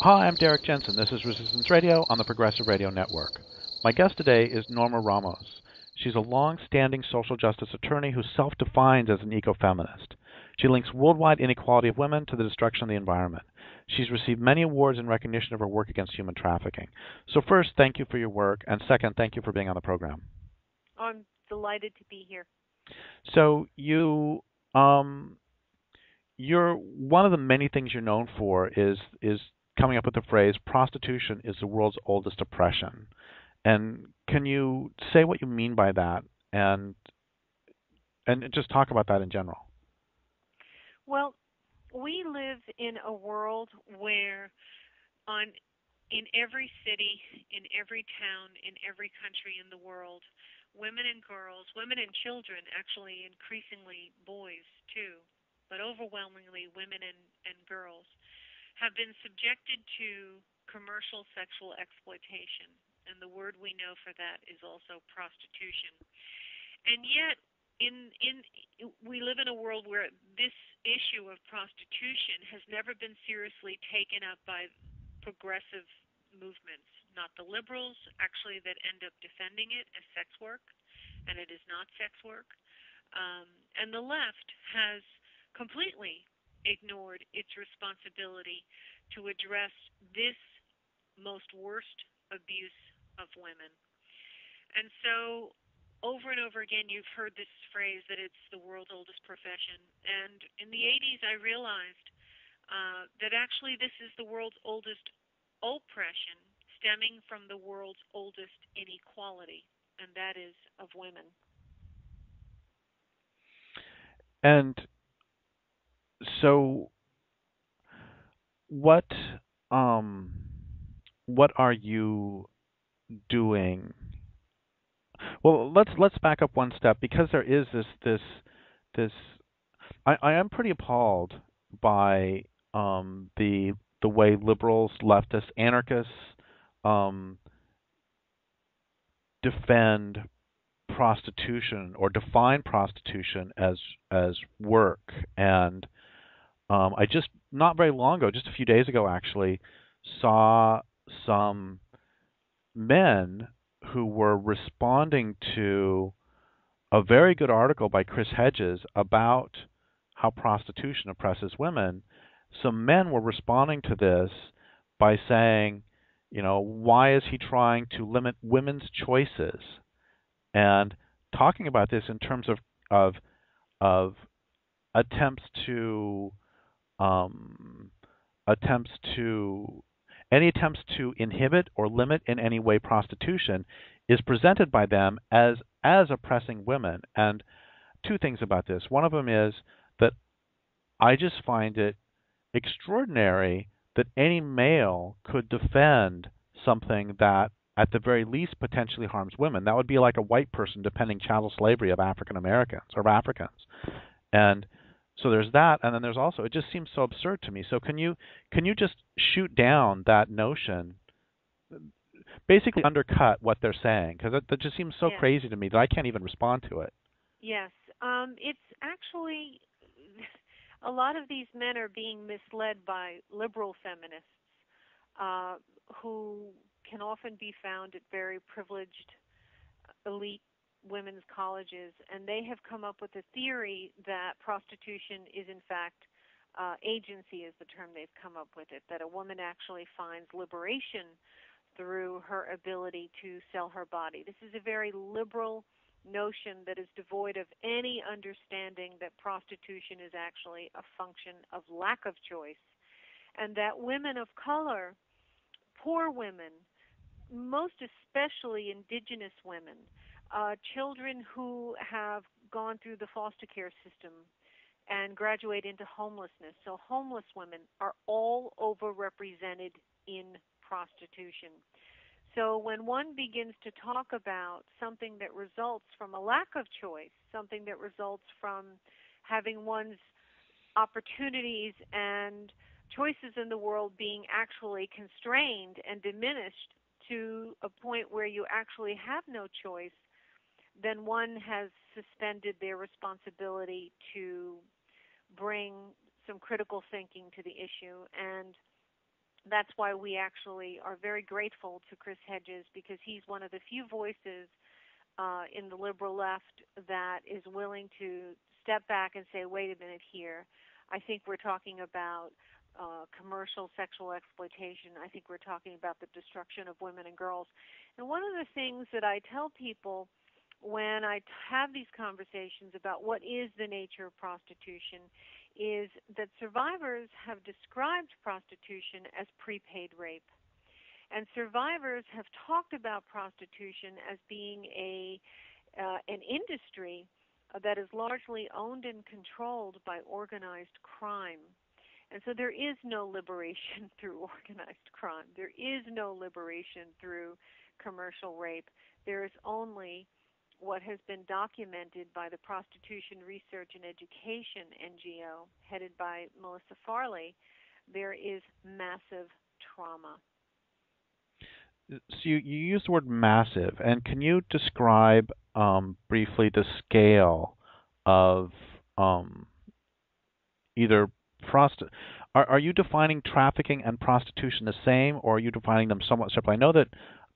Hi, I'm Derrick Jensen. This is Resistance Radio on the Progressive Radio Network. My guest today is Norma Ramos. She's a long-standing social justice attorney who self-defines as an eco-feminist. She links worldwide inequality of women to the destruction of the environment. She's received many awards in recognition of her work against human trafficking. So first, thank you for your work, and second, thank you for being on the program. I'm delighted to be here. So you're one of the many things you're known for is coming up with the phrase prostitution is the world's oldest oppression. And can you say what you mean by that and just talk about that in general? Well, we live in a world where on in every city, in every town, in every country in the world, women and girls, women and children, actually increasingly boys too, but overwhelmingly women and girls, have been subjected to commercial sexual exploitation. And the word we know for that is also prostitution. And yet, in we live in a world where this issue of prostitution has never been seriously taken up by progressive movements, not the liberals, actually, that end up defending it as sex work, and it is not sex work. And the left has completely ignored its responsibility to address this most worst abuse of women. And so over and over again, you've heard this phrase that it's the world's oldest profession. And in the 80s, I realized that actually this is the world's oldest oppression stemming from the world's oldest inequality, and that is of women. And so what um what are you doing? Well, let's back up one step because there is this I am pretty appalled by the way liberals, leftists, anarchists um, defend prostitution or define prostitution as work. And I just not very long ago, just a few days ago actually, saw some men who were responding to a very good article by Chris Hedges about how prostitution oppresses women. Some men were responding to this by saying, why is he trying to limit women's choices? And talking about this in terms of of attempts to um, attempts to any attempts to inhibit or limit in any way prostitution is presented by them as oppressing women. And two things about this. One of them is that I just find it extraordinary that any male could defend something that at the very least potentially harms women. That would be like a white person defending chattel slavery of African Americans or of Africans. And so there's that, and then there's also it just seems so absurd to me. So can you just shoot down that notion, basically undercut what they're saying, because that just seems so Yes. crazy to me that I can't even respond to it. Yes. It's actually a lot of these men are being misled by liberal feminists uh, who can often be found at very privileged elite women's colleges, and they have come up with a theory that prostitution is in fact agency is the term they've come up with it, that a woman actually finds liberation through her ability to sell her body. This is a very liberal notion that is devoid of any understanding that prostitution is actually a function of lack of choice, and that women of color, poor women, most especially indigenous women, children who have gone through the foster care system and graduate into homelessness. So homeless women are all overrepresented in prostitution. So when one begins to talk about something that results from a lack of choice, something that results from having one's opportunities and choices in the world being actually constrained and diminished to a point where you actually have no choice, then one has suspended their responsibility to bring some critical thinking to the issue and That's why we actually are very grateful to Chris Hedges, because he's one of the few voices in the liberal left that is willing to step back and say, wait a minute here. I think we're talking about commercial sexual exploitation. I think we're talking about the destruction of women and girls. And one of the things that I tell people when I have these conversations about what is the nature of prostitution is that survivors have described prostitution as prepaid rape. And survivors have talked about prostitution as being an industry that is largely owned and controlled by organized crime. And so there is no liberation through organized crime. There is no liberation through commercial rape. There is only what has been documented by the Prostitution Research and Education NGO, headed by Melissa Farley. There is massive trauma. So you use the word massive, and can you describe briefly the scale of either are you defining trafficking and prostitution the same, or are you defining them somewhat separately? I know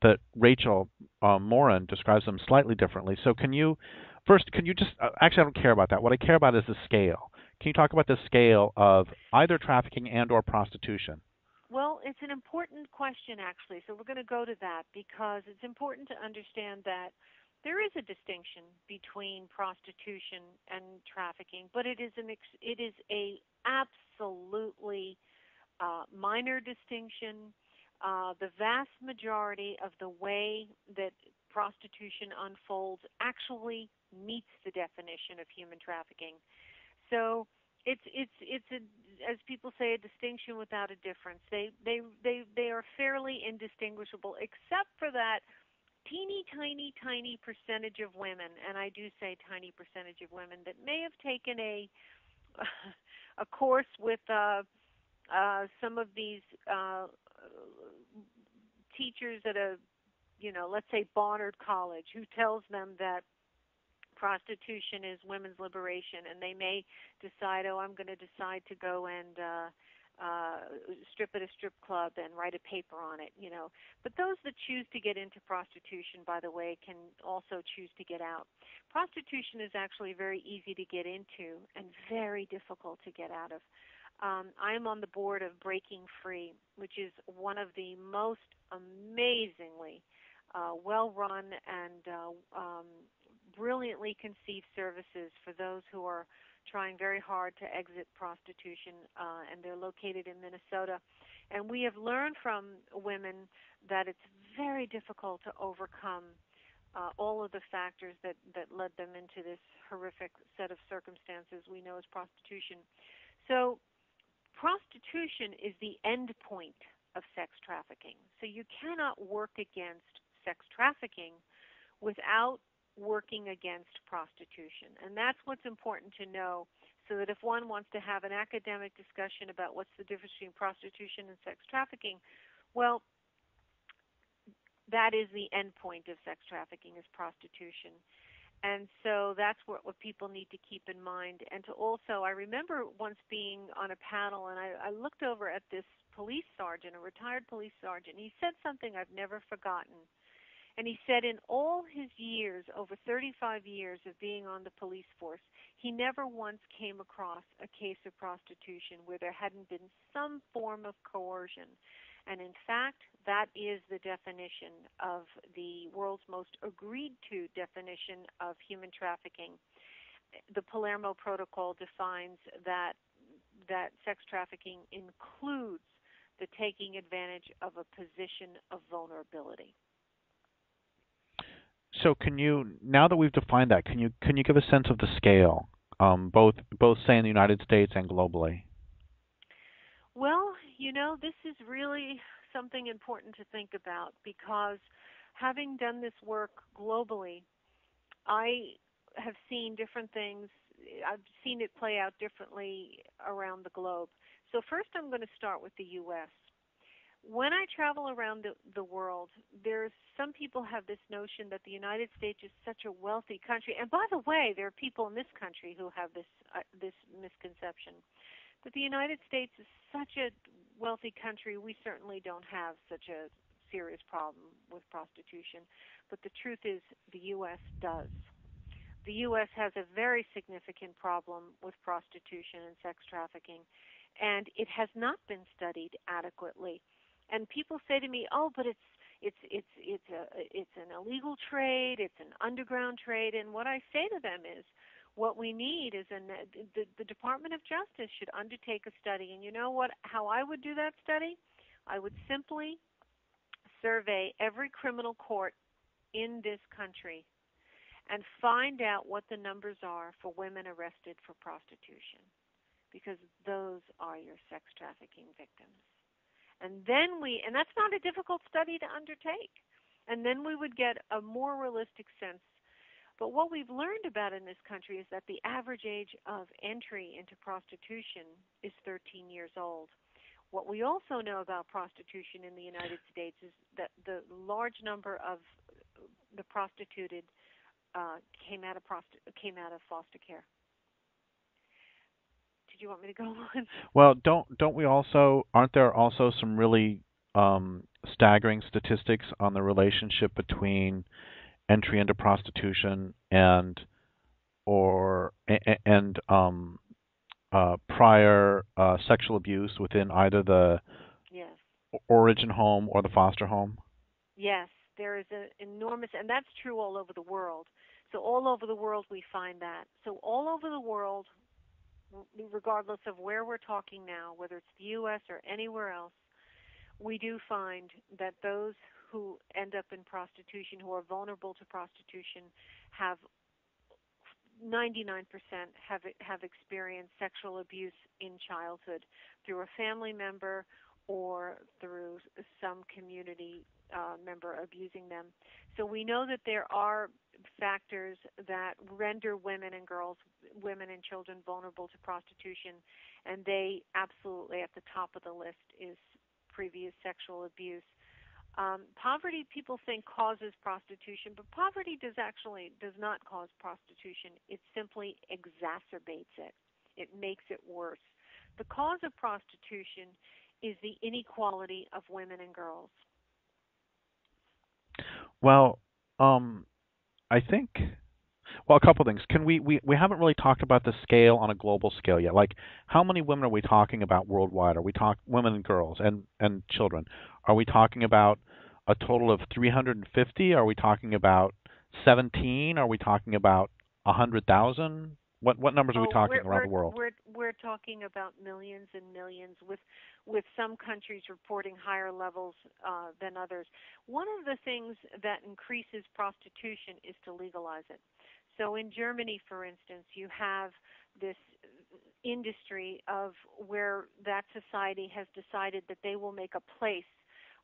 that Rachel Morin describes them slightly differently. So can you just actually, I don't care about that. What I care about is the scale. Can you talk about the scale of either trafficking and or prostitution? Well, it's an important question, actually. So we're going to go to that because it's important to understand that there is a distinction between prostitution and trafficking, but it is a absolutely minor distinction. The vast majority of the way that prostitution unfolds actually meets the definition of human trafficking. So it's a, as people say, a distinction without a difference. They are fairly indistinguishable, except for that teeny tiny percentage of women, and I do say tiny percentage of women, that may have taken a a course with some of these teachers at a, let's say Barnard College, who tells them that prostitution is women's liberation, and they may decide, oh, I'm going to decide to go and strip at a strip club and write a paper on it, But those that choose to get into prostitution, by the way, can also choose to get out. Prostitution is actually very easy to get into and very difficult to get out of. I am on the board of Breaking Free, which is one of the most amazingly well-run and brilliantly conceived services for those who are trying very hard to exit prostitution, and they're located in Minnesota. And we have learned from women that it's very difficult to overcome all of the factors that led them into this horrific set of circumstances we know as prostitution. So prostitution is the end point of sex trafficking. So you cannot work against sex trafficking without working against prostitution. And that's what's important to know, so that if one wants to have an academic discussion about what's the difference between prostitution and sex trafficking, well, that is the end point of sex trafficking, is prostitution. And so that's what people need to keep in mind. And to also, I remember once being on a panel, and I looked over at this police sergeant, a retired police sergeant. He said something I've never forgotten. And he said in all his years, over 35 years of being on the police force, he never once came across a case of prostitution where there hadn't been some form of coercion. And in fact, that is the definition of the world's most agreed to definition of human trafficking. The Palermo Protocol defines that sex trafficking includes the taking advantage of a position of vulnerability. So can you, now that we've defined that, can you give a sense of the scale, both say in the United States and globally? Well, this is really something important to think about, because having done this work globally, I have seen different things. I've seen it play out differently around the globe. So first I'm going to start with the U.S. When I travel around the world, some people have this notion that the United States is such a wealthy country. And by the way, there are people in this country who have this misconception that the United States is such a wealthy country, we certainly don't have such a serious problem with prostitution. But the truth is, the U.S. does. The U.S. has a very significant problem with prostitution and sex trafficking, and it has not been studied adequately. And people say to me, "Oh, but it's an illegal trade, it's an underground trade." And what I say to them is, what we need is the Department of Justice should undertake a study. And you know what? How I would do that study? I would simply survey every criminal court in this country and find out what the numbers are for women arrested for prostitution, because those are your sex trafficking victims. And that's not a difficult study to undertake. And then we would get a more realistic sense. But what we've learned about in this country is that the average age of entry into prostitution is 13 years old. What we also know about prostitution in the United States is that the large number of the prostituted came out of foster care. Did you want me to go on? Well, aren't there also some really staggering statistics on the relationship between entry into prostitution and or and prior sexual abuse within either the Yes. origin home or the foster home? Yes, there is an enormous, and that's true all over the world. So all over the world we find that. So all over the world, regardless of where we're talking now, whether it's the U.S. or anywhere else, we do find that those who end up in prostitution, who are vulnerable to prostitution, have 99% have experienced sexual abuse in childhood through a family member or through some community member abusing them. So we know that there are factors that render women and children vulnerable to prostitution, and they absolutely at the top of the list is previous sexual abuse. Poverty, people think, causes prostitution, but poverty does not cause prostitution. It simply exacerbates it. It makes it worse. The cause of prostitution is the inequality of women and girls. Well, I think, well, a couple things. Can we haven't really talked about the scale on a global scale yet. Like, how many women are we talking about worldwide? Are we talking women and girls and children? Are we talking about a total of 350? Are we talking about 17? Are we talking about 100,000? What numbers are we talking around the world? We're talking about millions and millions, with some countries reporting higher levels than others. One of the things that increases prostitution is to legalize it. So in Germany, for instance, you have this industry of where that society has decided that they will make a place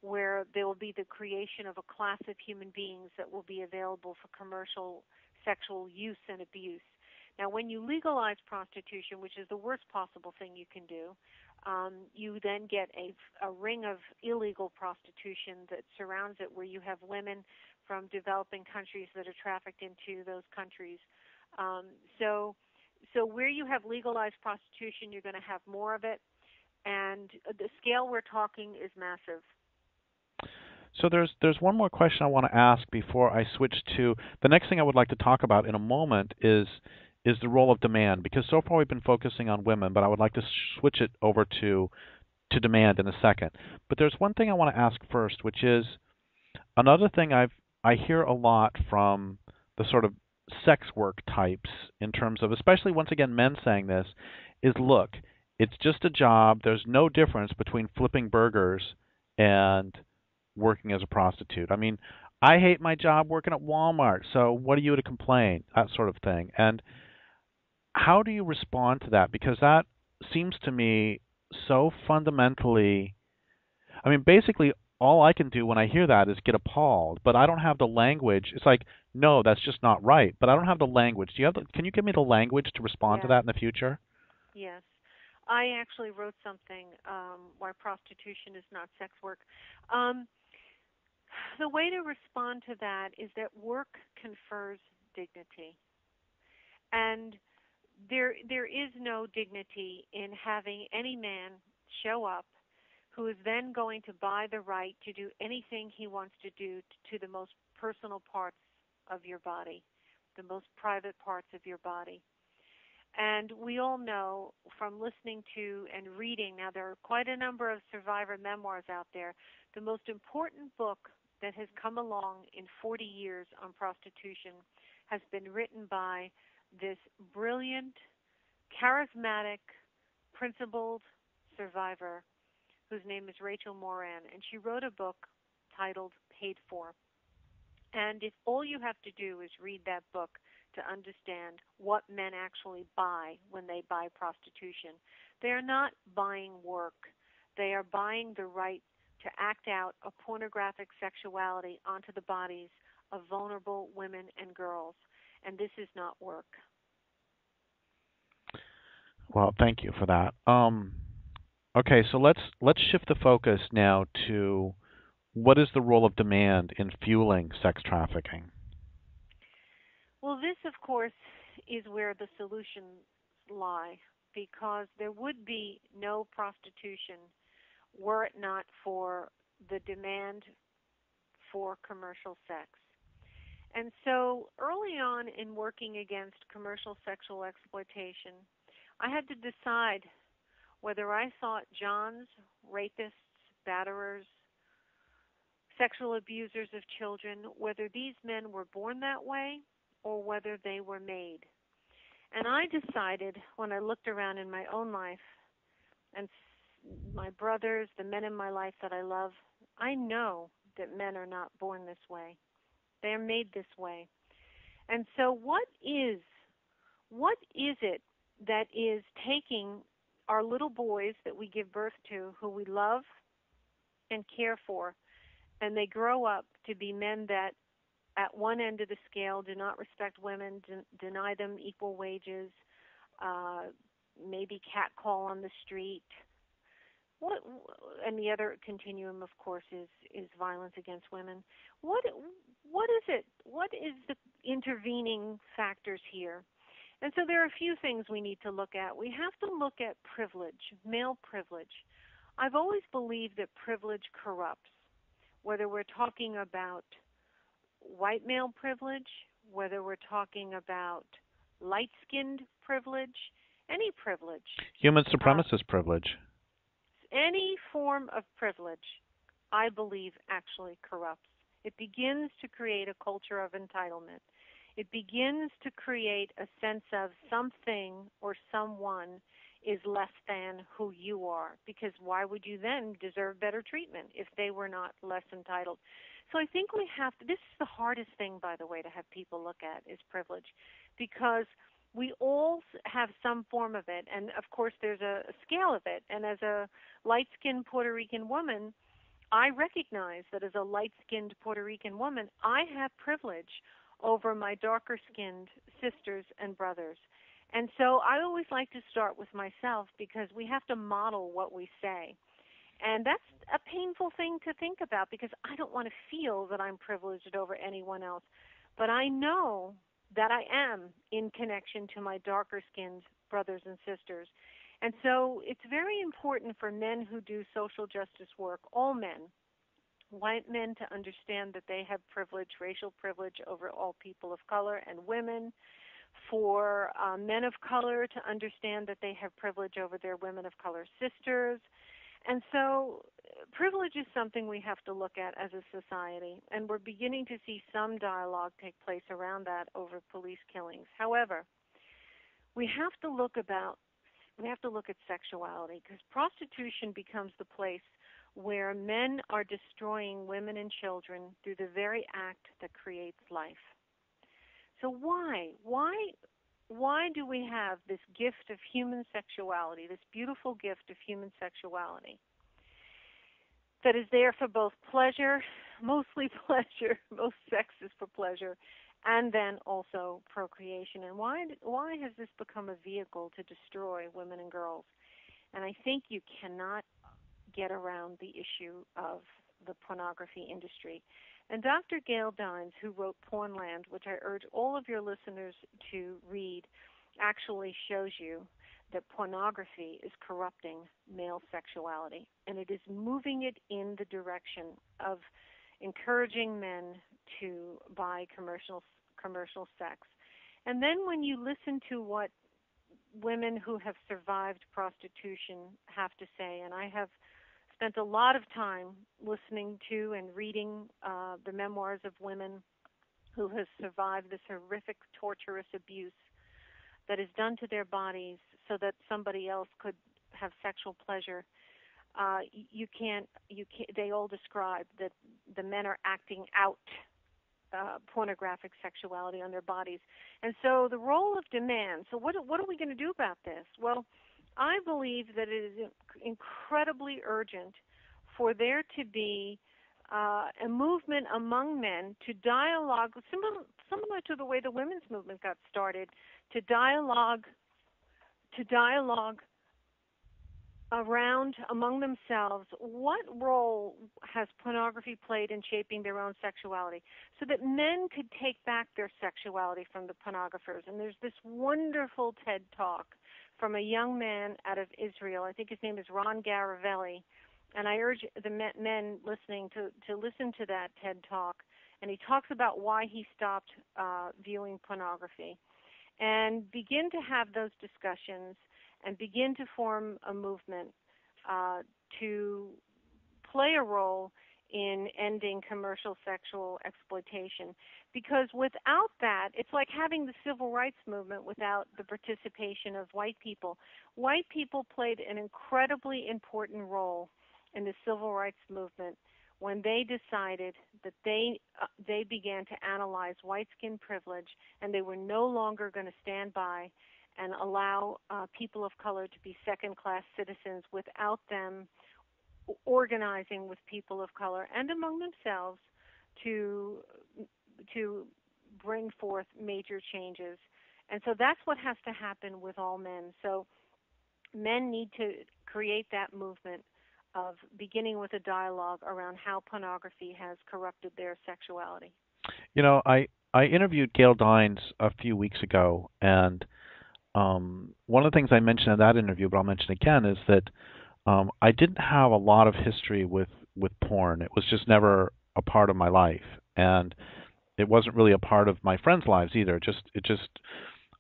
where there will be the creation of a class of human beings that will be available for commercial sexual use and abuse. Now, when you legalize prostitution, which is the worst possible thing you can do, you then get a ring of illegal prostitution that surrounds it, where you have women from developing countries that are trafficked into those countries. So where you have legalized prostitution, you're going to have more of it, and the scale we're talking is massive. So there's one more question I want to ask before I switch to the next thing I would like to talk about in a moment is the role of demand, because so far we've been focusing on women, but I would like to switch it over to demand in a second. But there's one thing I want to ask first, which is another thing I hear a lot from the sort of sex work types, in terms of, especially once again men saying this, is look, it's just a job. There's no difference between flipping burgers and working as a prostitute. I mean, I hate my job working at Walmart, so what are you to complain? That sort of thing. And how do you respond to that? Because that seems to me so fundamentally, I mean, basically all I can do when I hear that is get appalled, but I don't have the language. It's like, no, that's just not right, but I don't have the language. Can you give me the language to respond to that in the future? Yes. I actually wrote something, why prostitution is not sex work. The way to respond to that is that work confers dignity. And there is no dignity in having any man show up, who is then going to buy the right to do anything he wants to do to the most personal parts of your body, the most private parts of your body. And we all know from listening to and reading, now there are quite a number of survivor memoirs out there, the most important book that has come along in 40 years on prostitution has been written by this brilliant, charismatic, principled survivor whose name is Rachel Moran, and she wrote a book titled Paid For. And if all you have to do is read that book to understand what men actually buy when they buy prostitution, they are not buying work. They are buying the right to act out a pornographic sexuality onto the bodies of vulnerable women and girls. And this is not work. Well, thank you for that. Okay, so let's shift the focus now to what is the role of demand in fueling sex trafficking? Well, this, of course, is where the solutions lie, because there would be no prostitution were it not for the demand for commercial sex. And so early on in working against commercial sexual exploitation, I had to decide whether I thought Johns, rapists, batterers, sexual abusers of children, whether these men were born that way or whether they were made. And I decided when I looked around in my own life and my brothers, the men in my life that I love, I know that men are not born this way. They are made this way. And so what is it that is taking our little boys that we give birth to, who we love and care for, and they grow up to be men that at one end of the scale do not respect women, deny them equal wages, maybe catcall on the street. What, and the other continuum, of course, is violence against women. What is it? What is the intervening factors here? And so there are a few things we need to look at. We have to look at privilege, male privilege. I've always believed that privilege corrupts, whether we're talking about white male privilege, whether we're talking about light-skinned privilege, any privilege. Human supremacist privilege. Any form of privilege, I believe, actually corrupts. It begins to create a culture of entitlement. It begins to create a sense of something or someone is less than who you are, because why would you then deserve better treatment if they were not less entitled? So I think we have to, this is the hardest thing, by the way, to have people look at, is privilege, because we all have some form of it, and of course there's a scale of it. And as a light-skinned Puerto Rican woman, I recognize that as a light-skinned Puerto Rican woman, I have privilege over my darker-skinned sisters and brothers. And so I always like to start with myself, because we have to model what we say. And that's a painful thing to think about, because I don't want to feel that I'm privileged over anyone else. But I know that I am in connection to my darker-skinned brothers and sisters. And so it's very important for men who do social justice work, all men, white men, to understand that they have privilege, racial privilege over all people of color and women, for men of color to understand that they have privilege over their women of color sisters. And so privilege is something we have to look at as a society, and we're beginning to see some dialogue take place around that over police killings. However, we have to look at sexuality, because prostitution becomes the place where men are destroying women and children through the very act that creates life. So why do we have this gift of human sexuality, this beautiful gift of human sexuality that is there for both pleasure, mostly pleasure, most sex is for pleasure, and then also procreation? And why has this become a vehicle to destroy women and girls? And I think you cannot get around the issue of the pornography industry. And Dr. Gail Dines, who wrote Pornland, which I urge all of your listeners to read, actually shows you that pornography is corrupting male sexuality, and it is moving it in the direction of encouraging men to buy commercial sex. And then when you listen to what women who have survived prostitution have to say, and I have spent a lot of time listening to and reading the memoirs of women who have survived this horrific, torturous abuse that is done to their bodies so that somebody else could have sexual pleasure. They all describe that the men are acting out pornographic sexuality on their bodies. And so the role of demand, so what are we going to do about this? Well, I believe that it is incredibly urgent for there to be a movement among men to dialogue, similar to the way the women's movement got started, to dialogue around among themselves what role has pornography played in shaping their own sexuality, so that men could take back their sexuality from the pornographers. And there's this wonderful TED Talk from a young man out of Israel. I think his name is Ron Garavelli. And I urge the men listening to listen to that TED Talk. And he talks about why he stopped viewing pornography, and begin to have those discussions and begin to form a movement to play a role in ending commercial sexual exploitation. Because without that, it's like having the civil rights movement without the participation of white people. White people played an incredibly important role in the civil rights movement when they decided that they began to analyze white skin privilege, and they were no longer going to stand by and allow people of color to be second-class citizens without them organizing with people of color and among themselves to bring forth major changes. And so that's what has to happen with all men. So men need to create that movement of beginning with a dialogue around how pornography has corrupted their sexuality. You know, I interviewed Gail Dines a few weeks ago, and one of the things I mentioned in that interview, but I'll mention again, is that I didn't have a lot of history with porn. It was just never a part of my life, and it wasn't really a part of my friends' lives either.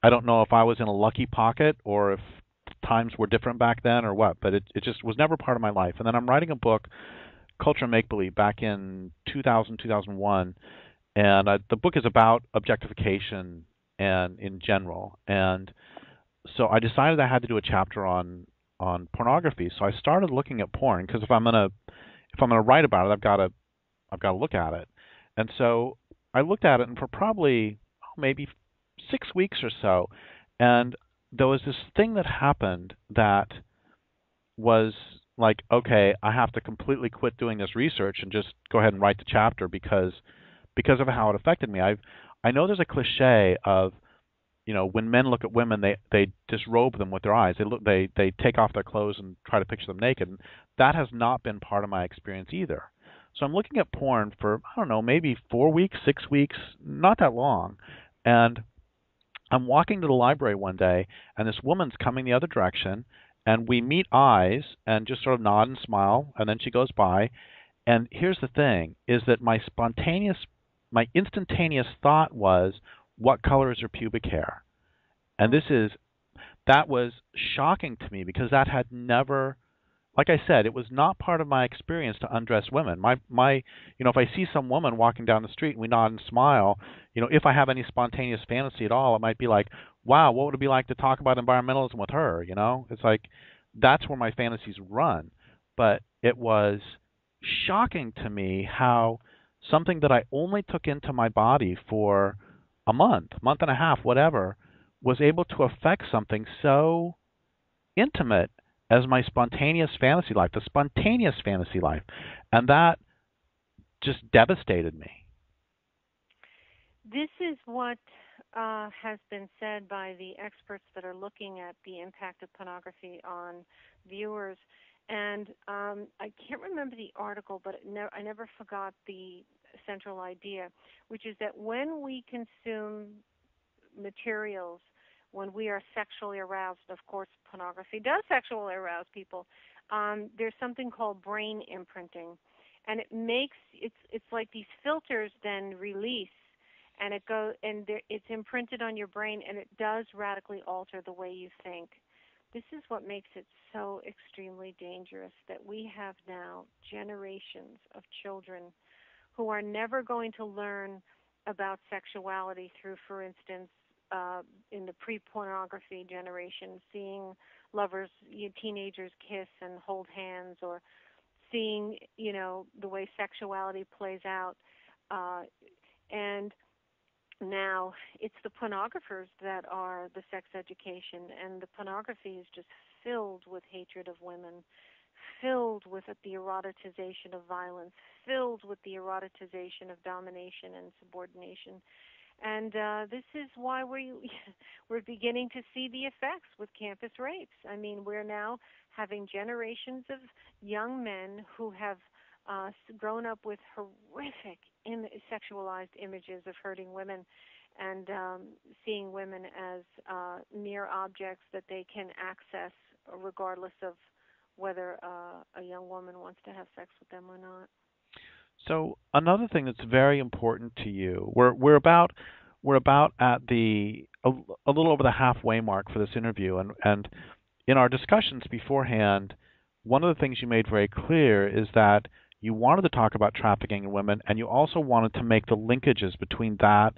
I don't know if I was in a lucky pocket or if times were different back then or what, but it just was never part of my life. And then I'm writing a book, Culture Make Believe, back in 2000, 2001, and the book is about objectification and in general. And so I decided I had to do a chapter on pornography. So I started looking at porn, because if I'm gonna write about it, I've got to look at it. And so I looked at it, and for probably maybe 6 weeks or so, and there was this thing that happened that was like, okay, I have to completely quit doing this research and just go ahead and write the chapter because of how it affected me. I know there's a cliche of, when men look at women, they disrobe them with their eyes. They take off their clothes and try to picture them naked. And that has not been part of my experience either. So I'm looking at porn for, I don't know, maybe 4 weeks, 6 weeks, not that long. And I'm walking to the library one day, and this woman's coming the other direction, and we meet eyes and just sort of nod and smile, and then she goes by. And here's the thing, is that my instantaneous thought was, what color is her pubic hair? And that was shocking to me, because that had never, like I said, it was not part of my experience to undress women. If I see some woman walking down the street and we nod and smile, if I have any spontaneous fantasy at all, it might be like, wow, what would it be like to talk about environmentalism with her? It's like, that's where my fantasies run. But it was shocking to me how something that I only took into my body for a month and a half, whatever, was able to affect something so intimate as my spontaneous fantasy life, the spontaneous fantasy life. And that just devastated me. This is what has been said by the experts that are looking at the impact of pornography on viewers. And I can't remember the article, but I never forgot the central idea, which is that when we consume materials when we are sexually aroused. Of course, pornography does sexually arouse people. There's something called brain imprinting, and it's like these filters then release, and it's imprinted on your brain, and it does radically alter the way you think. This is what makes it so extremely dangerous, that we have now generations of children who are never going to learn about sexuality through, for instance, in the pre-pornography generation, seeing teenagers kiss and hold hands, or seeing, the way sexuality plays out. Uh, and now it's the pornographers that are the sex education, and the pornography is just filled with hatred of women, filled with the eroticization of violence, filled with the eroticization of domination and subordination. And this is why we're beginning to see the effects with campus rapes. I mean, we're now having generations of young men who have grown up with horrific sexualized images of hurting women, and seeing women as mere objects that they can access regardless of whether a young woman wants to have sex with them or not. So another thing that's very important to you, we're about at a little over the halfway mark for this interview, and in our discussions beforehand, one of the things you made very clear is that you wanted to talk about trafficking in women, and you also wanted to make the linkages between that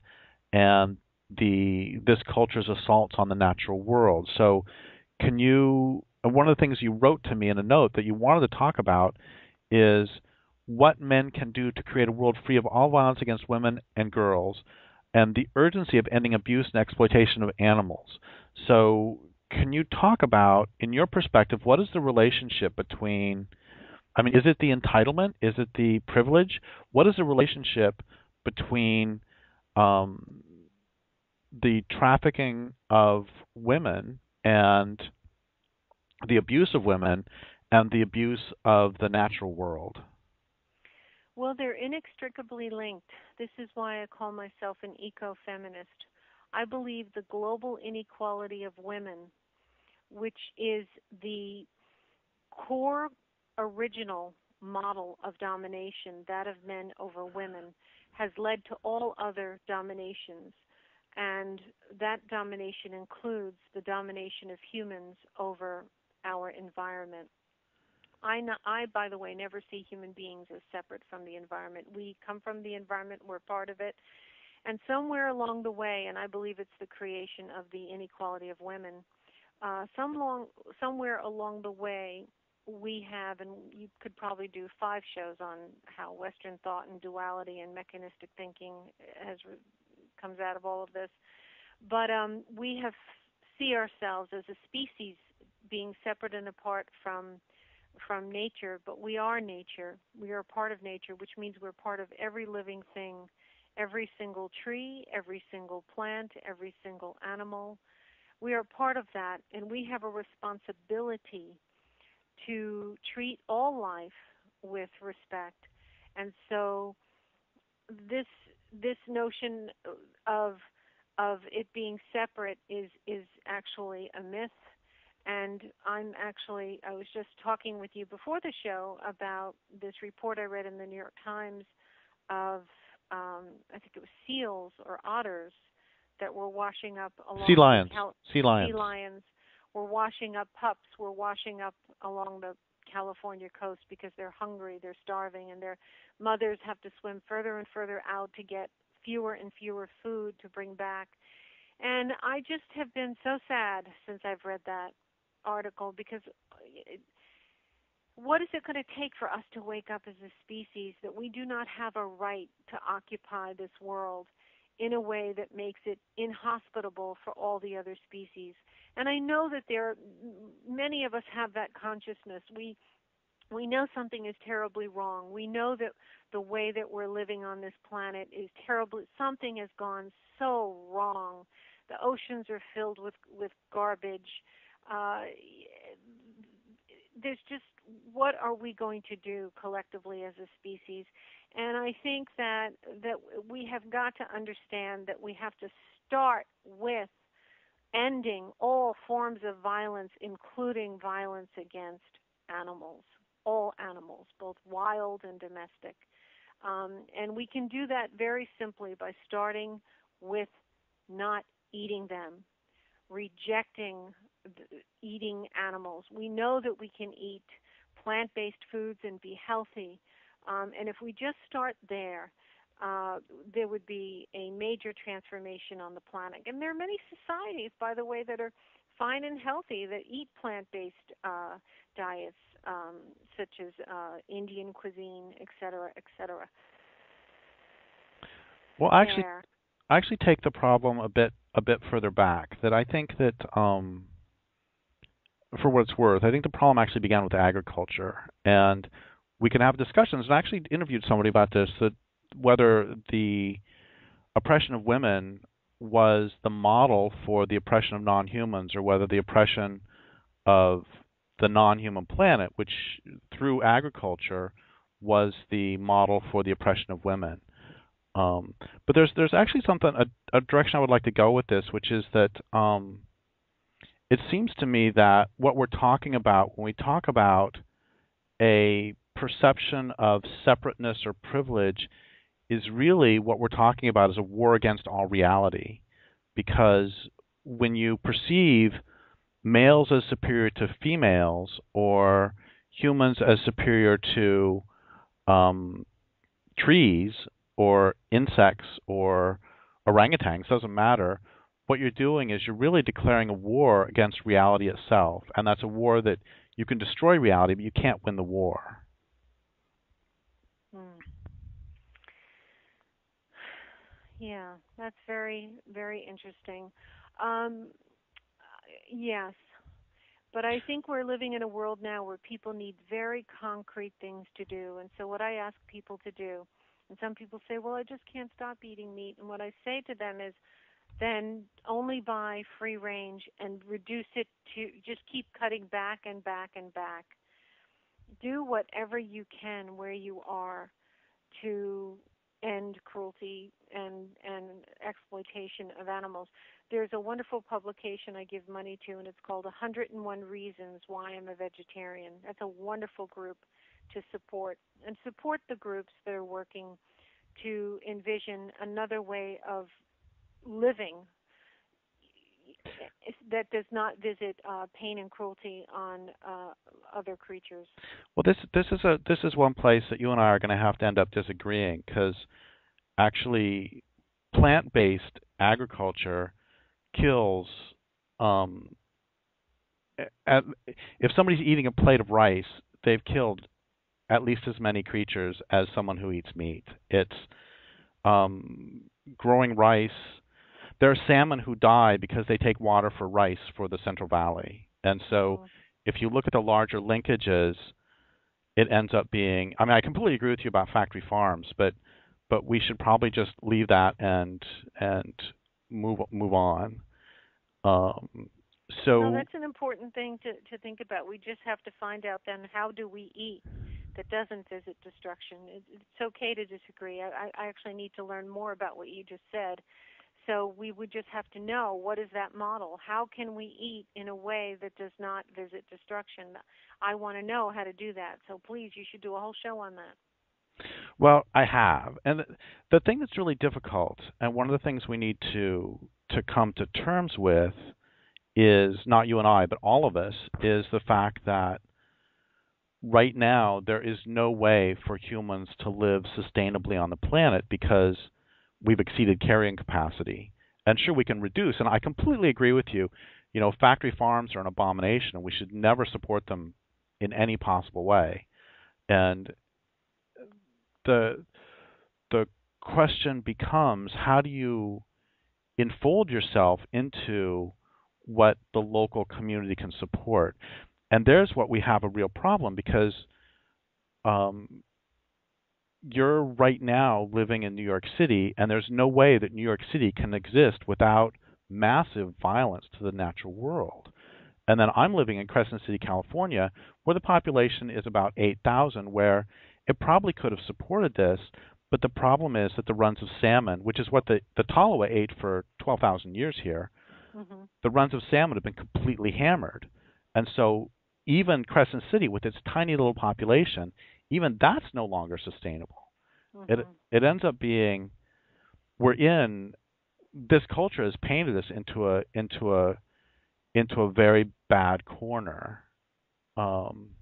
and this culture's assaults on the natural world. So, can you? One of the things you wrote to me in a note that you wanted to talk about is what men can do to create a world free of all violence against women and girls, and the urgency of ending abuse and exploitation of animals. So, can you talk about, in your perspective, what is the relationship between, I mean, is it the entitlement? Is it the privilege? What is the relationship between um, the trafficking of women and the abuse of women and the abuse of the natural world? Well, they're inextricably linked. This is why I call myself an eco-feminist. I believe the global inequality of women, which is the core original model of domination, that of men over women, has led to all other dominations. And that domination includes the domination of humans over our environment. By the way, never see human beings as separate from the environment. We come from the environment, we're part of it. And somewhere along the way, and I believe it's the creation of the inequality of women, somewhere along the way, we have, and you could probably do 5 shows on how Western thought and duality and mechanistic thinking comes out of all of this. But we have see ourselves as a species being separate and apart from nature, but we are nature. We are a part of nature, which means we're part of every living thing, every single tree, every single plant, every single animal. We are part of that, and we have a responsibility to treat all life with respect. And so this this notion of of it being separate is actually a myth. And I was just talking with you before the show about this report I read in the New York Times of, I think it was seals or otters that were washing up Sea along lions. sea lions were washing up, pups were washing up along the California coast because they're hungry, they're starving, and their mothers have to swim further and further out to get fewer and fewer food to bring back. And I just have been so sad since I've read that article, because what is it going to take for us to wake up as a species that we do not have a right to occupy this world in a way that makes it inhospitable for all the other species? And I know that many of us have that consciousness. We know something is terribly wrong. We know that the way that we're living on this planet is terribly, something has gone so wrong. The oceans are filled with garbage. Uh, there's just, what are we going to do collectively as a species? And I think that we have got to understand that we have to start with ending all forms of violence, including violence against animals, all animals, both wild and domestic. And we can do that very simply by starting with not eating them, rejecting eating animals. We know that we can eat plant-based foods and be healthy. And if we just start there, there would be a major transformation on the planet. And there are many societies, by the way, that are fine and healthy that eat plant-based diets, such as Indian cuisine, et cetera, et cetera. Well, I actually take the problem a bit further back. That I think that, for what it's worth, I think the problem actually began with agriculture, and we can have discussions. And I actually interviewed somebody about this, that whether the oppression of women was the model for the oppression of non-humans, or whether the oppression of the non-human planet, which through agriculture was the model for the oppression of women. But there's actually a direction I would like to go with this, which is that it seems to me that what we're talking about when we talk about a perception of separateness or privilege is really what we're talking about is a war against all reality. Because when you perceive males as superior to females, or humans as superior to trees or insects or orangutans, doesn't matter, what you're doing is you're really declaring a war against reality itself. And that's a war that you can destroy reality, but you can't win the war. Yeah, that's very, very interesting. Yes, but I think we're living in a world now where people need very concrete things to do. And so what I ask people to do, and some people say, well, I just can't stop eating meat. And what I say to them is, then only buy free range and reduce it to just keep cutting back and back and back. Do whatever you can where you are to end cruelty and exploitation of animals. There's a wonderful publication I give money to, and it's called 101 Reasons Why I'm a Vegetarian. That's a wonderful group to support, and support the groups that are working to envision another way of living that does not visit pain and cruelty on other creatures. Well, this is one place that you and I are going to have to end up disagreeing, because actually plant-based agriculture kills. If somebody's eating a plate of rice, they've killed at least as many creatures as someone who eats meat. It's growing rice. There are salmon who die because they take water for rice for the Central Valley. And so if you look at the larger linkages, it ends up being, I mean, I completely agree with you about factory farms, but we should probably just leave that and move on. No, that's an important thing to think about. We just have to find out then, how do we eat that doesn't visit destruction? It's okay to disagree. I actually need to learn more about what you just said. So we would just have to know, what is that model? How can we eat in a way that does not visit destruction? I want to know how to do that. So please, you should do a whole show on that. Well, I have. And the thing that's really difficult, and one of the things we need to come to terms with, is not you and I, but all of us, is the fact that right now there is no way for humans to live sustainably on the planet, because we've exceeded carrying capacity. And sure, we can reduce, and I completely agree with you. You know, factory farms are an abomination, and we should never support them in any possible way. And the question becomes, how do you enfold yourself into what the local community can support? And there's what we have a real problem, because you're right now living in New York City, and there's no way that New York City can exist without massive violence to the natural world. And then I'm living in Crescent City, California, where the population is about 8,000, where it probably could have supported this, but the problem is that the runs of salmon, which is what the Tolowa ate for 12,000 years here, Mhm. The runs of salmon have been completely hammered. And so even Crescent City with its tiny little population, even that's no longer sustainable. It Mhm. it ends up being we're in this culture has painted us into a very bad corner. Um,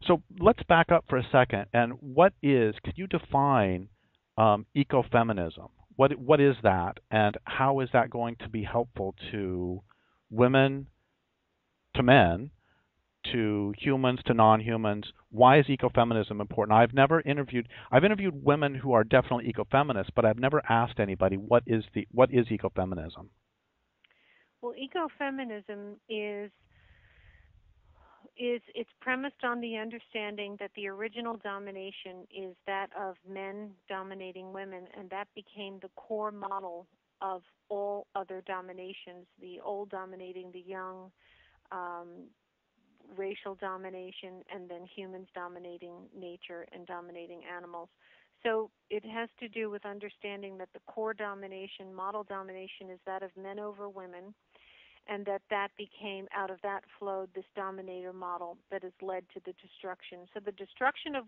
so let's back up for a second. And could you define ecofeminism? What is that, and how is that going to be helpful to women, to men, to humans, to non-humans? Why is ecofeminism important? I've interviewed women who are definitely ecofeminists, but I've never asked anybody what is ecofeminism? Well, ecofeminism is it's premised on the understanding that the original domination is that of men dominating women, and that became the core model of all other dominations, the old dominating the young, um, racial domination, and then humans dominating nature and dominating animals. So it has to do with understanding that the core domination, model domination, is that of men over women, and that became, out of that flowed this dominator model that has led to the destruction. So the destruction of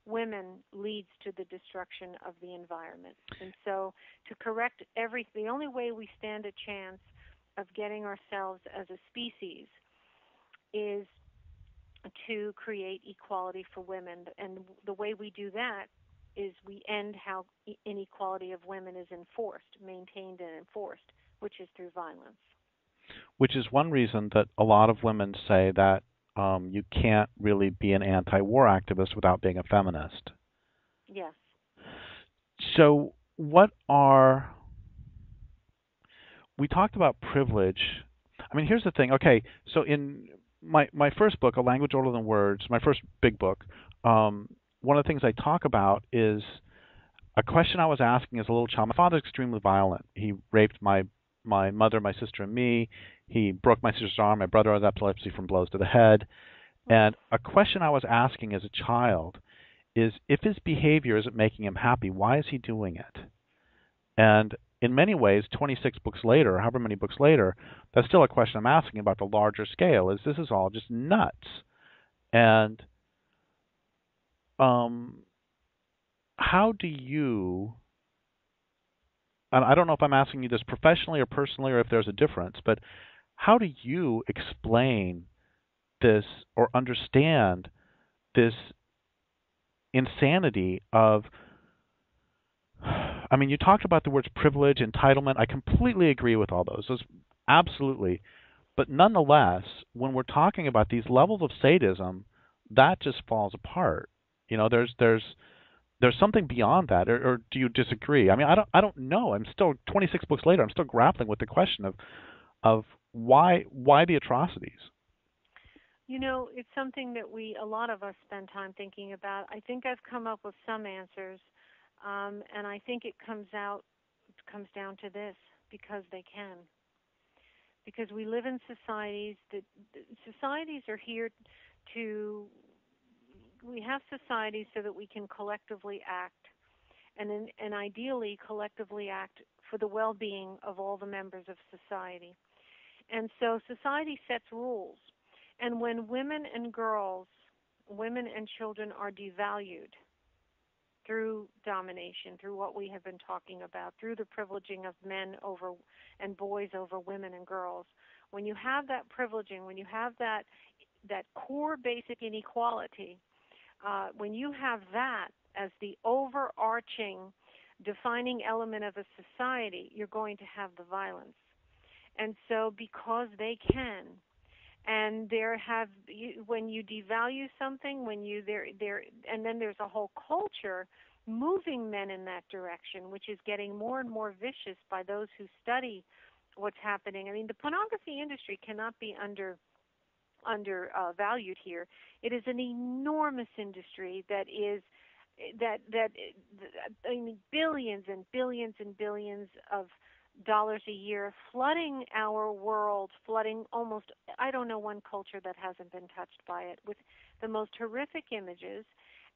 women leads to the destruction of the environment. And so to correct the only way we stand a chance of getting ourselves as a species is to create equality for women. And the way we do that is we end how inequality of women is maintained and enforced, which is through violence. Which is one reason that a lot of women say that you can't really be an anti-war activist without being a feminist. Yes. So, we talked about privilege. I mean, here's the thing. Okay, so in my first book, A Language Older Than Words, my first big book, one of the things I talk about is a question I was asking as a little child. My father's extremely violent. He raped my mother, my sister, and me. He broke my sister's arm. My brother has epilepsy from blows to the head. Oh. And a question I was asking as a child is, if his behavior isn't making him happy, why is he doing it? And in many ways, 26 books later, however many books later, that's still a question I'm asking about the larger scale. This is all just nuts? And um, how do you? And I don't know if I'm asking you this professionally or personally, or if there's a difference, but how do you explain this or understand this insanity of, I mean, you talked about the words privilege, entitlement. I completely agree with all those. Absolutely. But nonetheless, when we're talking about these levels of sadism, that just falls apart. You know, there's something beyond that, or do you disagree? I mean, I don't know. I'm still 26 books later. I'm still grappling with the question of why the atrocities. You know, it's something that a lot of us spend time thinking about. I think I've come up with some answers, and I think it comes down to this: because they can. Because we live in societies are here to, we have societies so that we can collectively act, and ideally collectively act for the well-being of all the members of society. And so society sets rules. And when women and children are devalued through domination, through what we have been talking about, through the privileging of men over and boys over women and girls, when you have that privileging, when you have that core basic inequality, when you have that as the overarching defining element of a society, you're going to have the violence. And so because they can, and when you devalue something, when you there and then there's a whole culture moving men in that direction, which is getting more and more vicious by those who study what's happening. I mean, the pornography industry cannot be valued here. It is an enormous industry that is that I mean, billions and billions and billions of dollars a year, flooding our world, flooding almost, I don't know one culture that hasn't been touched by it, with the most horrific images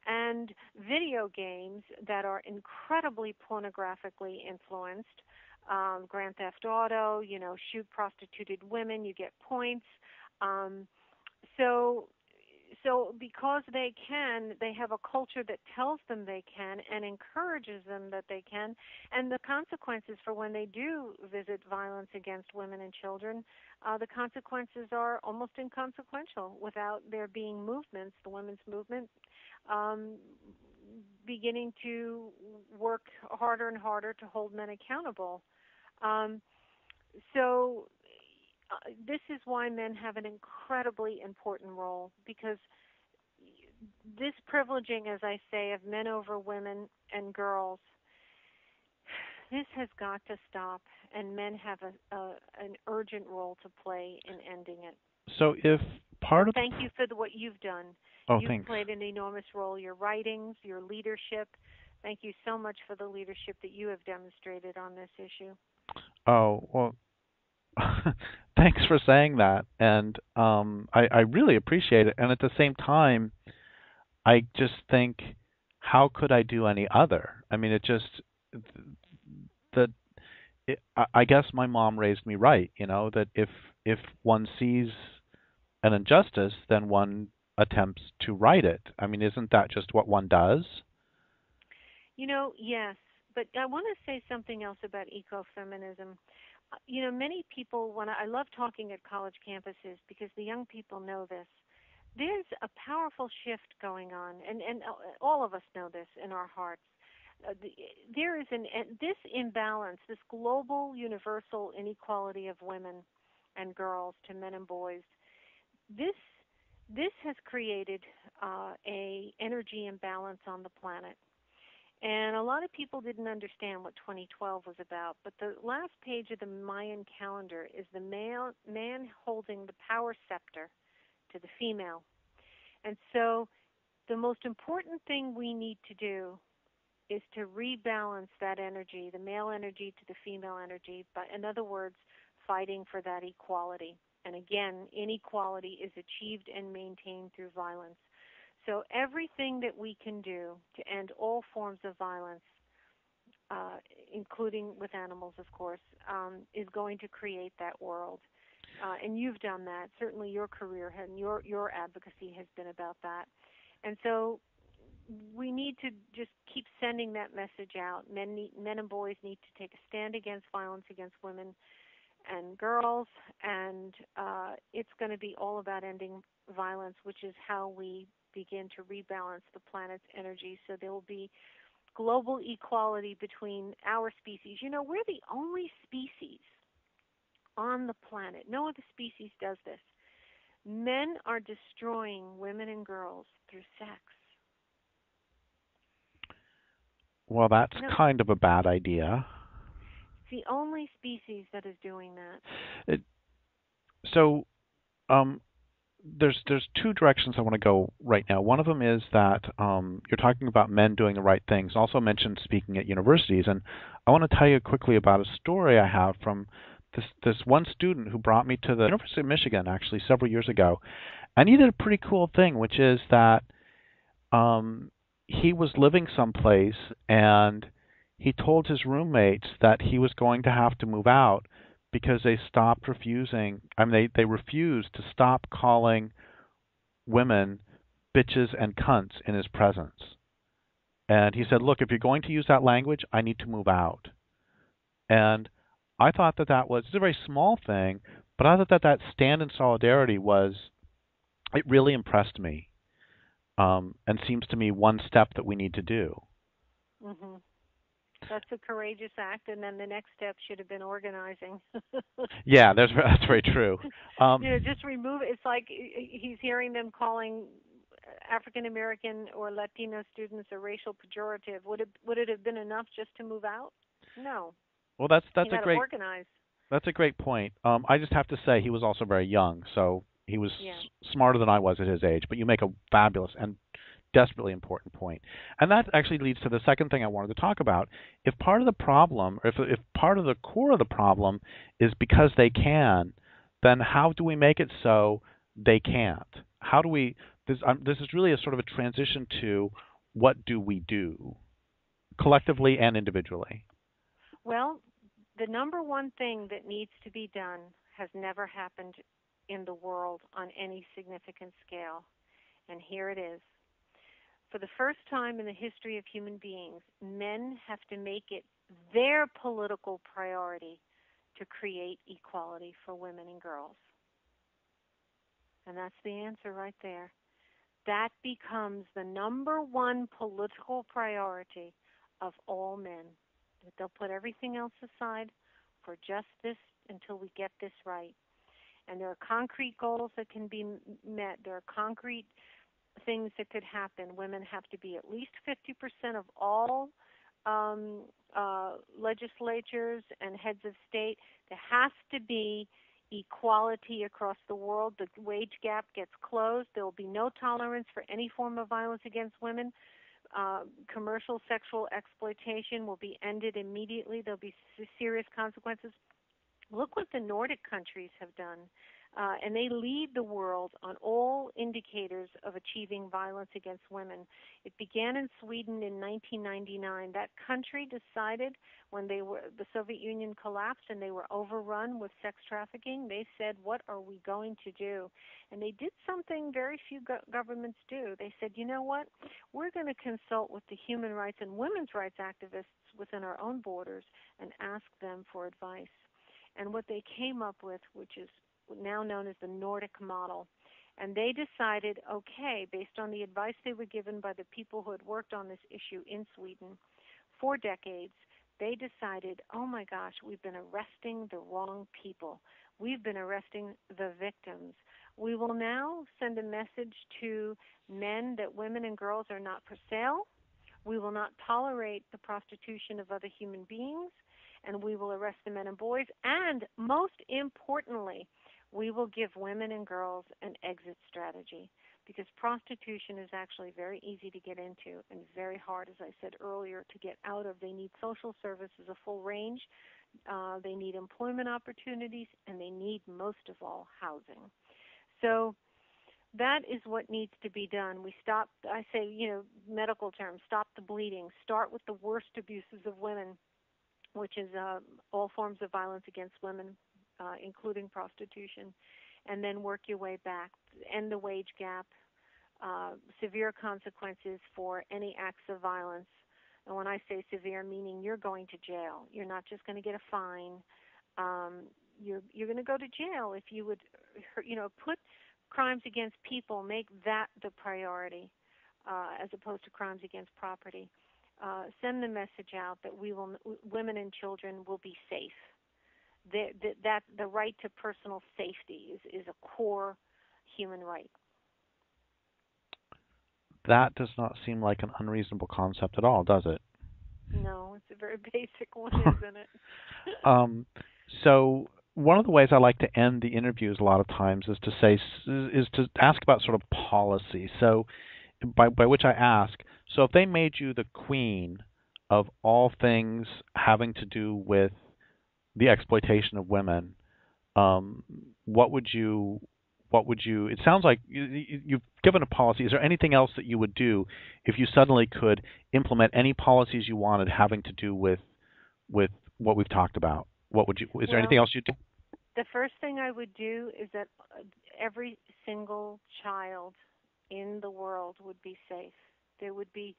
and video games that are incredibly pornographically influenced, Grand Theft Auto, shoot prostituted women, you get points. Um, so because they can, they have a culture that tells them they can and encourages them that they can, and the consequences for when they do visit violence against women and children, the consequences are almost inconsequential without there being movements, the women's movement, um, beginning to work harder and harder to hold men accountable. Um, so this is why men have an incredibly important role, because this privileging, as I say, of men over women and girls, this has got to stop, and men have an urgent role to play in ending it. So if part And of thank you for what you've done. oh, You've thanks. played an enormous role. Your writings, your leadership. Thank you so much for the leadership that you have demonstrated on this issue. Oh, well, thanks for saying that, and I really appreciate it. And at the same time, I just think, how could I do any other? I mean, it just that I guess my mom raised me right, that if one sees an injustice, then one attempts to right it. I mean, isn't that just what one does? Yes, but I want to say something else about ecofeminism. Many people, when I love talking at college campuses because the young people know this. There's a powerful shift going on, and all of us know this in our hearts. There is this imbalance, this global, universal inequality of women and girls to men and boys. This this has created a energy imbalance on the planet. And a lot of people didn't understand what 2012 was about, but the last page of the Mayan calendar is the man holding the power scepter to the female. And so the most important thing we need to do is to rebalance that energy, the male energy to the female energy, but in other words, fighting for that equality. And again, inequality is achieved and maintained through violence. So everything that we can do to end all forms of violence, including with animals, of course, is going to create that world. And you've done that. Certainly your career and your advocacy has been about that. And so we need to just keep sending that message out. Men and boys need to take a stand against violence against women and girls, and it's going to be all about ending violence, which is how we begin to rebalance the planet's energy so there will be global equality between our species. We're the only species on the planet. No other species does this. Men are destroying women and girls through sex. Well, that's No, kind of a bad idea. it's the only species that is doing that. It, so, um, there's two directions I want to go right now. One of them is that you're talking about men doing the right things. Also mentioned speaking at universities, and I want to tell you quickly about a story I have from this one student who brought me to the University of Michigan actually several years ago, and he did a pretty cool thing, which is that um, he was living someplace and he told his roommates that he was going to have to move out because they stopped refusing. I mean, they refused to stop calling women bitches and cunts in his presence. And he said, "Look, if you're going to use that language, I need to move out." And I thought that was, it's a very small thing, but I thought that stand in solidarity it really impressed me, and seems to me one step that we need to do. hmm That's a courageous act, and then the next step should have been organizing. Yeah, that's very true. Just remove it. It's like he's hearing them calling African American or Latino students a racial pejorative. Would it have been enough just to move out? No. Well, He had to organize. that's a great point. I just have to say he was also very young, so he was Yeah. smarter than I was at his age. But you make a fabulous and desperately important point, and that actually leads to the second thing I wanted to talk about. If part of the problem, or if part of the core of the problem is because they can, then how do we make it so they can't? How do we? This is really a sort of a transition to what do we do collectively and individually. Well, The number one thing that needs to be done has never happened in the world on any significant scale, and here it is. For the first time in the history of human beings, men have to make it their political priority to create equality for women and girls. And that's the answer right there. That becomes the number one political priority of all men. That they'll put everything else aside for just this until we get this right. And there are concrete goals that can be met. There are concrete things that could happen. Women have to be at least 50% of all legislatures and heads of state. There has to be equality across the world. The wage gap gets closed. There will be no tolerance for any form of violence against women. Commercial sexual exploitation will be ended immediately. There'll be serious consequences. Look what the Nordic countries have done. And they lead the world on all indicators of achieving violence against women. It began in Sweden in 1999. That country decided when the Soviet Union collapsed and they were overrun with sex trafficking, they said, what are we going to do? And they did something very few governments do. They said, you know what? We're going to consult with the human rights and women's rights activists within our own borders and ask them for advice. And what they came up with, which is now known as the Nordic model. And they decided, okay, based on the advice they were given by the people who had worked on this issue in Sweden for decades, they decided, oh my gosh, we've been arresting the wrong people. We've been arresting the victims. We will now send a message to men that women and girls are not for sale. We will not tolerate the prostitution of other human beings, and we will arrest the men and boys. And most importantly, we will give women and girls an exit strategy, because prostitution is actually very easy to get into and very hard, as I said earlier, to get out of. They need social services, a full range. They need employment opportunities, and they need, most of all, housing. So that is what needs to be done. We stop, I say, medical terms, stop the bleeding. Start with the worst abuses of women, which is all forms of violence against women, including prostitution, and then work your way back. End the wage gap, severe consequences for any acts of violence. And when I say severe, meaning you're going to jail. You're not just going to get a fine. You're going to go to jail if you would, put crimes against people, make that the priority as opposed to crimes against property. Send the message out that women and children will be safe. That the right to personal safety is a core human right. That does not seem like an unreasonable concept at all, does it? No, it's a very basic one, isn't it? So one of the ways I like to end the interviews a lot of times is to ask about sort of policy. So by which I ask, so if they made you the queen of all things having to do with the exploitation of women, what would you? It sounds like you've given a policy. Is there anything else that you would do if you suddenly could implement any policies you wanted having to do with what we've talked about? What would you? Is there anything else you'd do? The first thing I would do is that every single child in the world would be safe. They would be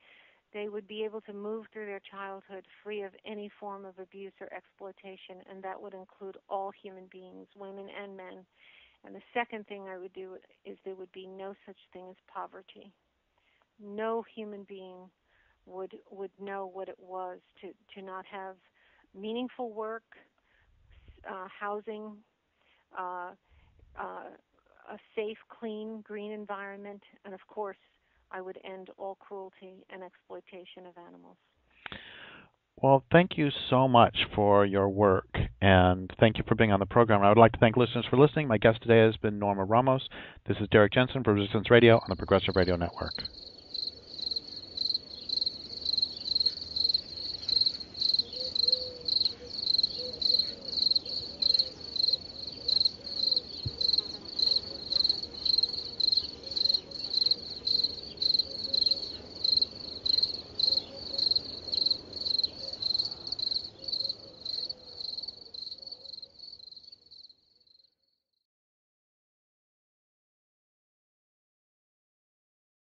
able to move through their childhood free of any form of abuse or exploitation, and that would include all human beings, women and men. And the second thing I would do is there would be no such thing as poverty. No human being would know what it was to not have meaningful work, housing, a safe, clean, green environment, and of course, I would end all cruelty and exploitation of animals. Well, thank you so much for your work, and thank you for being on the program. I would like to thank listeners for listening. My guest today has been Norma Ramos. This is Derrick Jensen for Resistance Radio on the Progressive Radio Network.